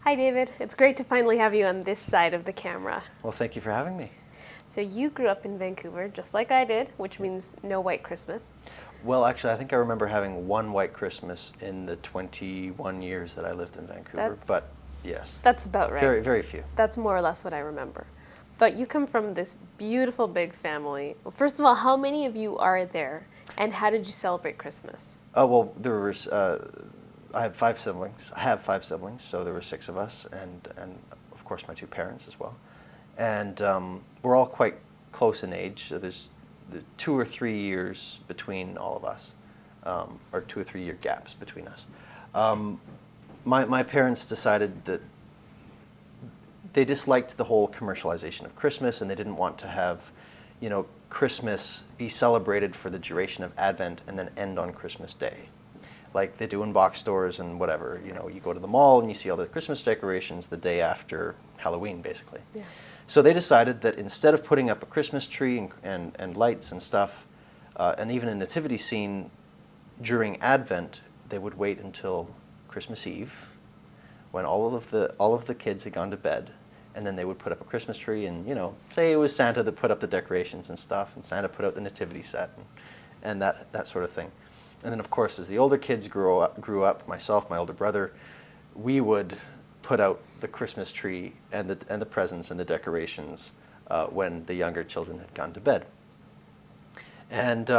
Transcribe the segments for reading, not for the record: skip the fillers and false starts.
Hi, David. It's great to finally have you on this side of the camera. Well, thank you for having me. So you grew up in Vancouver, just like I did, which means no white Christmas. Well, actually, I think I remember having one white Christmas in the 21 years that I lived in Vancouver, but yes. That's about right. Very, very few. That's more or less what I remember. But you come from this beautiful big family. Well, first of all, how many of you are there, and how did you celebrate Christmas? Oh, well, there was, I had 5 siblings. I have 5 siblings, so there were 6 of us, and of course my 2 parents as well. And we're all quite close in age, so there's 2 or 3 years between all of us, or 2 or 3 year gaps between us. My parents decided that they disliked the whole commercialization of Christmas, and they didn't want to have, you know, Christmas be celebrated for the duration of Advent and then end on Christmas Day, like they do in box stores and whatever. You know, you go to the mall and you see all the Christmas decorations the day after Halloween, basically. Yeah. So they decided that instead of putting up a Christmas tree and lights and stuff, and even a nativity scene during Advent, they would wait until Christmas Eve, when all of the kids had gone to bed, and then they would put up a Christmas tree, and, you know, say it was Santa that put up the decorations and stuff, and Santa put out the nativity set and that sort of thing. And then, of course, as the older kids grew up, myself, my older brother, we would put out the Christmas tree and the presents and the decorations when the younger children had gone to bed. And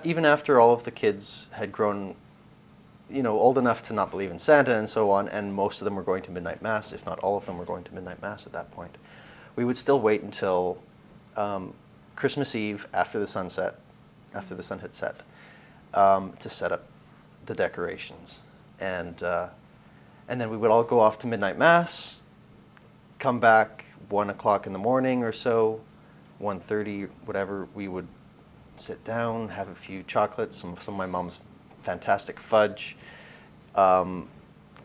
even after all of the kids had grown, you know, old enough to not believe in Santa and so on, and most of them were going to midnight mass, if not all of them were going to midnight mass at that point, we would still wait until Christmas Eve after the sun had set, to set up the decorations. And then we would all go off to midnight mass, come back 1 o'clock in the morning or so, 1:30, whatever. We would sit down, have a few chocolates, some of my mom's fantastic fudge, a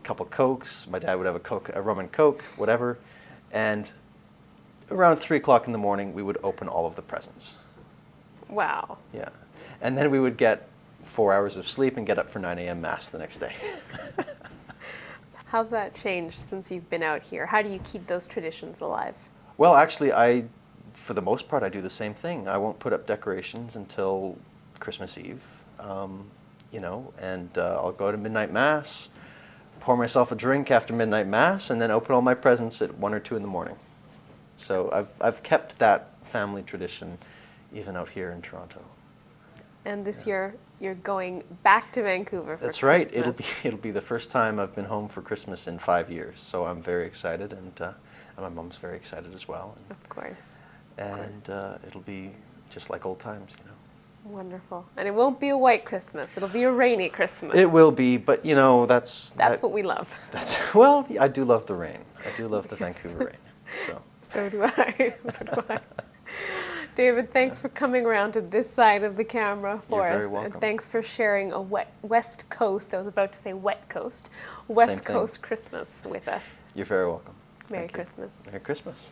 couple Cokes. My dad would have a rum and Coke, whatever. And around 3 o'clock in the morning, we would open all of the presents. Wow. Yeah. And then we would get 4 hours of sleep and get up for 9 a.m. mass the next day. How's that changed since you've been out here? How do you keep those traditions alive? Well, actually, for the most part, I do the same thing. I won't put up decorations until Christmas Eve, you know, and I'll go to midnight mass, pour myself a drink after midnight mass, and then open all my presents at 1 or 2 in the morning. So I've kept that family tradition even out here in Toronto. And this year, you're going back to Vancouver for That's right. Christmas. It'll be the first time I've been home for Christmas in 5 years. So I'm very excited, and my mom's very excited as well. Of course. And it'll be just like old times, you know. Wonderful. And it won't be a white Christmas. It'll be a rainy Christmas. It will be, but you know, that's what we love. Well, I do love the rain. I do love the Vancouver rain. So do I. So do I. David, thanks for coming around to this side of the camera for us. You're very welcome. And thanks for sharing a West Coast, I was about to say wet coast, West Coast Christmas with us. You're very welcome. Merry Christmas. Merry Christmas.